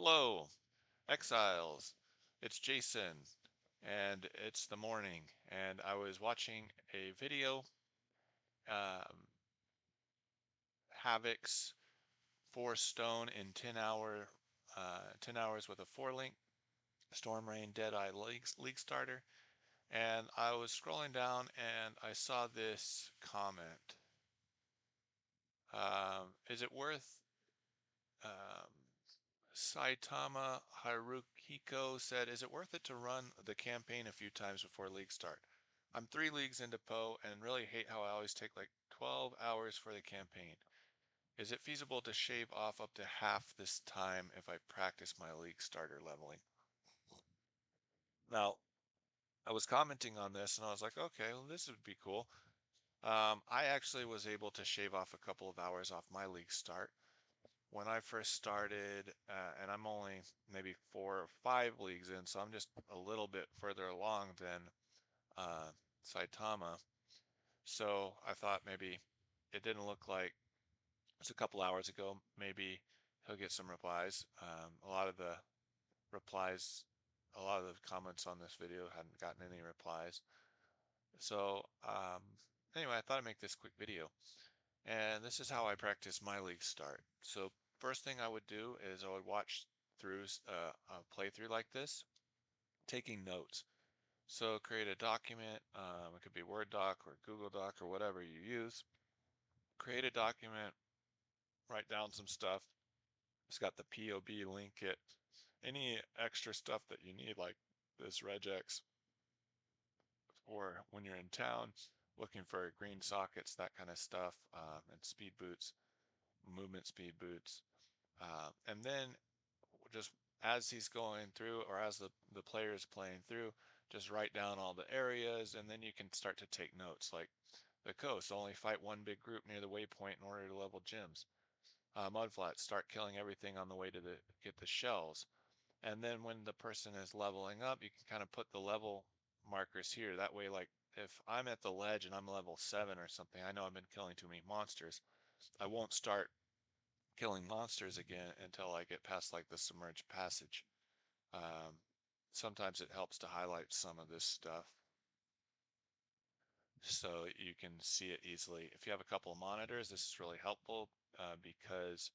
Hello, Exiles. It's Jason, and it's the morning, and I was watching a video, um, Havoc's 4 stone in 10 hours with a 4 link, Storm Rain Deadeye League Starter, and I was scrolling down and I saw this comment. Is it worth um, Saitama Haruhiko said, "Is it worth it to run the campaign a few times before league start? I'm 3 leagues into Poe and really hate how I always take like 12 hours for the campaign. Is it feasible to shave off up to half this time if I practice my league starter leveling?" Now, I was commenting on this and I was like, okay, well, this would be cool. I actually was able to shave off a couple of hours off my league start. When I first started, and I'm only maybe 4 or 5 leagues in, so I'm just a little bit further along than uh, Saitama. So I thought maybe it didn't look like it's a couple hours ago. Maybe he'll get some replies. A lot of the comments on this video hadn't gotten any replies. So anyway, I thought I'd make this quick video. And this is how I practice my league start. So first thing I would do is I would watch through a playthrough like this, taking notes. So create a document. It could be Word doc or Google Doc or whatever you use. Create a document, write down some stuff. It's got the POB link it. Any extra stuff that you need, like this regex, or when you're in town looking for green sockets, that kind of stuff, and speed boots, movement speed boots. And then just as he's going through, or as the player is playing through, just write down all the areas, and then you can start to take notes. Like the coast, only fight one big group near the waypoint in order to level gyms. Mudflats, start killing everything on the way to get the shells. And then when the person is leveling up, you can kind of put the level markers here. That way, like if I'm at the ledge and I'm level 7 or something, I know I've been killing too many monsters. I won't start killing monsters again until I get past like the submerged passage. Um, Sometimes it helps to highlight some of this stuff so you can see it easily. If you have a couple of monitors, this is really helpful because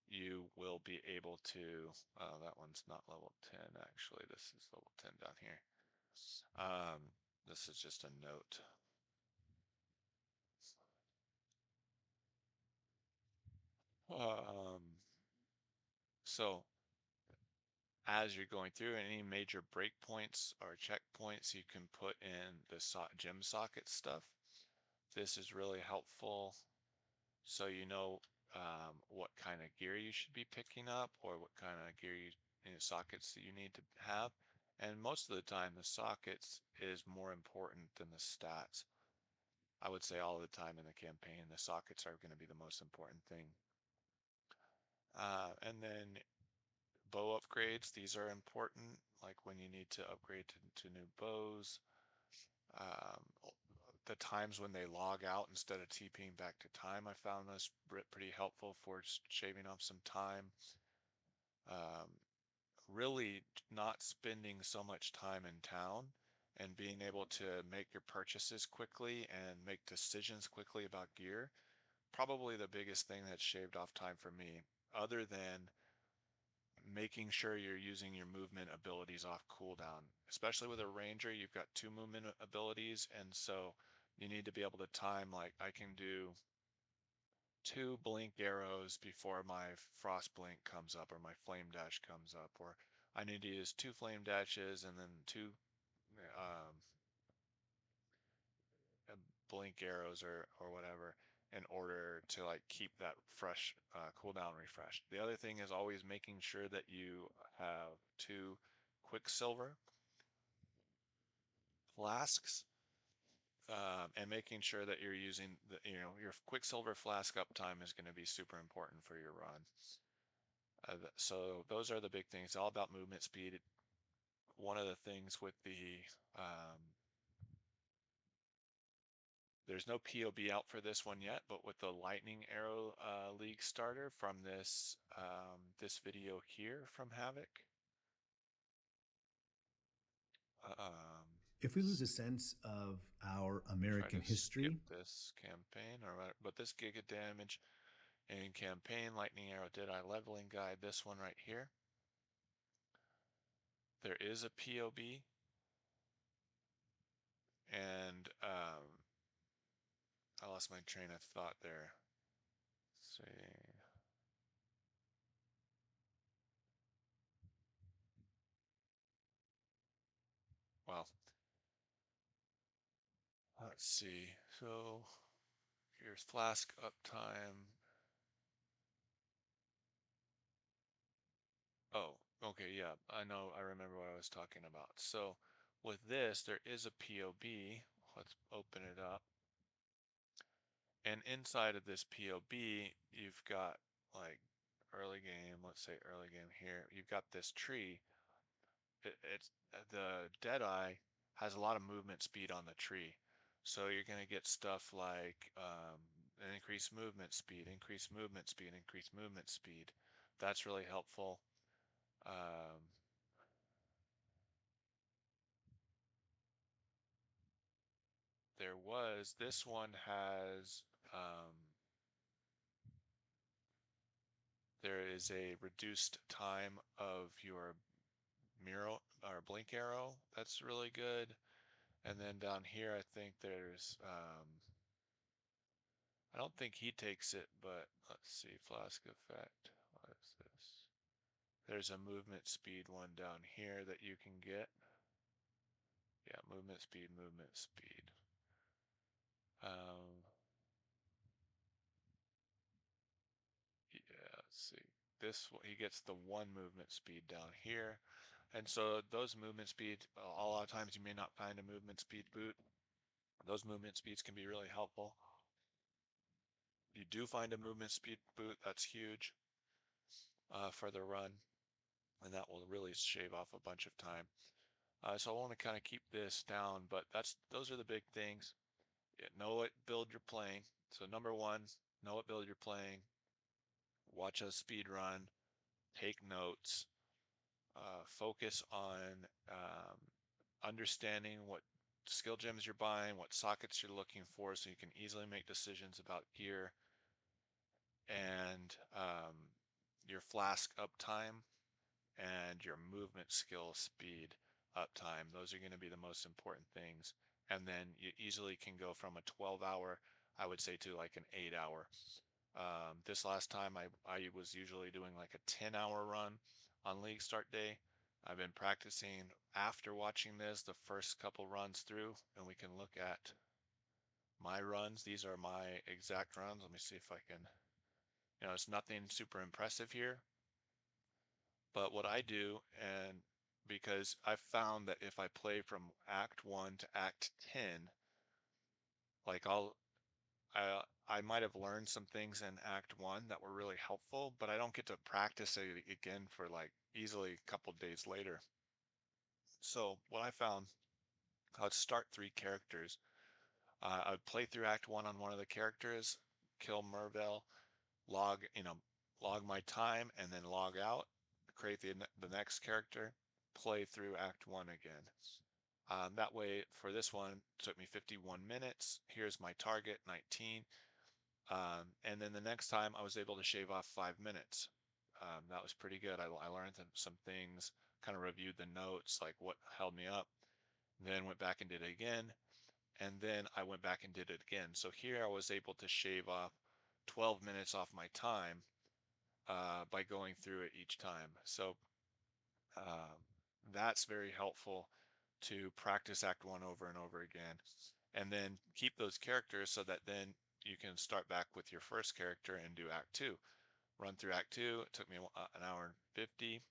you will be able to, that one's not level 10 actually, this is level 10 down here. Um, this is just a note. Um, so as you're going through any major breakpoints or checkpoints, you can put in the gym socket stuff. This is really helpful so you know what kind of gear you should be picking up or what kind of gear sockets that you need to have. And most of the time, the sockets is more important than the stats. I would say all the time in the campaign, the sockets are going to be the most important thing. And then bow upgrades, these are important, like when you need to upgrade to new bows. Um, the times when they log out instead of TPing back to time, I found this pretty helpful for shaving off some time. Um, really not spending so much time in town and being able to make your purchases quickly and make decisions quickly about gear. Probably the biggest thing that shaved off time for me, other than making sure you're using your movement abilities off cooldown. Especially with a ranger, you've got 2 movement abilities, and so you need to be able to time, like I can do 2 blink arrows before my frost blink comes up or my flame dash comes up, or I need to use 2 flame dashes and then 2 blink arrows or whatever in order to like keep that fresh cooldown refreshed. The other thing is always making sure that you have 2 quicksilver flasks, and making sure that you're using your quicksilver flask uptime is going to be super important for your run. So those are the big things. All about movement speed. One of the things with the um, There's no POB out for this one yet, but with the Lightning Arrow League starter from this video here from Havoc. If we lose a See, sense of our try American to skip history, this campaign, but this Giga Damage in campaign, Lightning Arrow Deadeye Leveling Guide, this one right here. There is a POB, and I lost my train of thought there. Let's see. Well, let's see. So here's flask uptime. Oh, okay, yeah, I know, I remember what I was talking about. So with this, there is a POB. Let's open it up. And inside of this POB, you've got like early game, let's say early game here, you've got this tree. It's the Deadeye has a lot of movement speed on the tree. So you're going to get stuff like an increased movement speed, increased movement speed, increased movement speed. That's really helpful. Um, this one has, um, there is a reduced time of your mural or blink arrow. That's really good. And then down here, I think there's, I don't think he takes it, but let's see, flask effect. What is this? There's a movement speed one down here that you can get. Yeah, movement speed, movement speed. Um, yeah, let's see. He gets the one movement speed down here. And so those movement speed, a lot of times you may not find a movement speed boot. Those movement speeds can be really helpful. You do find a movement speed boot, that's huge for the run, and that will really shave off a bunch of time. So I want to kind of keep this down, but those are the big things. Yeah, know what build you're playing. So number one, know what build you're playing. Watch a speed run. Take notes. Focus on understanding what skill gems you're buying, what sockets you're looking for, so you can easily make decisions about gear and your flask uptime and your movement skill speed uptime. Those are going to be the most important things. And then you easily can go from a 12-hour, I would say, to like an 8-hour. This last time I was usually doing like a 10-hour run on league start day. I've been practicing after watching this the first couple runs through, and we can look at my runs. These are my exact runs. Let me see if I can, it's nothing super impressive here, but what I do, and because I've found that if I play from Act 1 to Act 10, like I might have learned some things in Act 1 that were really helpful, but I don't get to practice it again for like easily a couple days later. So what I found, I would start 3 characters. I would play through Act 1 on one of the characters, kill Mervell, log, log my time, and then log out, create the next character, play through Act 1 again. That way, for this one, it took me 51 minutes. Here's my target, 19. And then the next time, I was able to shave off 5 minutes. That was pretty good. I learned some things, kind of reviewed the notes, like what held me up, then went back and did it again. And then I went back and did it again. So here I was able to shave off 12 minutes off my time by going through it each time. So um, that's very helpful to practice Act 1 over and over again. And then keep those characters so that then you can start back with your first character and do Act 2. Run through Act 2, it took me an hour and 50.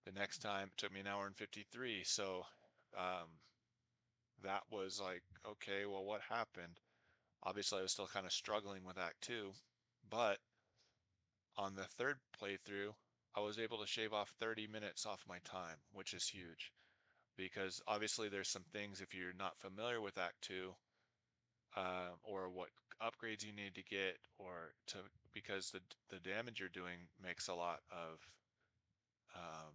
The next time it took me an hour and 53. So that was like, okay, well, what happened? Obviously, I was still kind of struggling with Act 2, but on the third playthrough, I was able to shave off 30 minutes off my time, which is huge because obviously there's some things if you're not familiar with Act 2, or what upgrades you need to get, or to, because the damage you're doing makes a lot of um,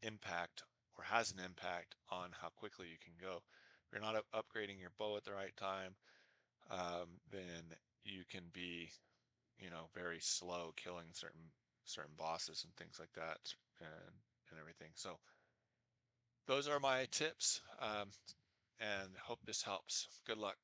impact, or has an impact on how quickly you can go. If you're not upgrading your bow at the right time, then you can be, very slow killing certain bosses and things like that, and everything. So those are my tips, and hope this helps. Good luck.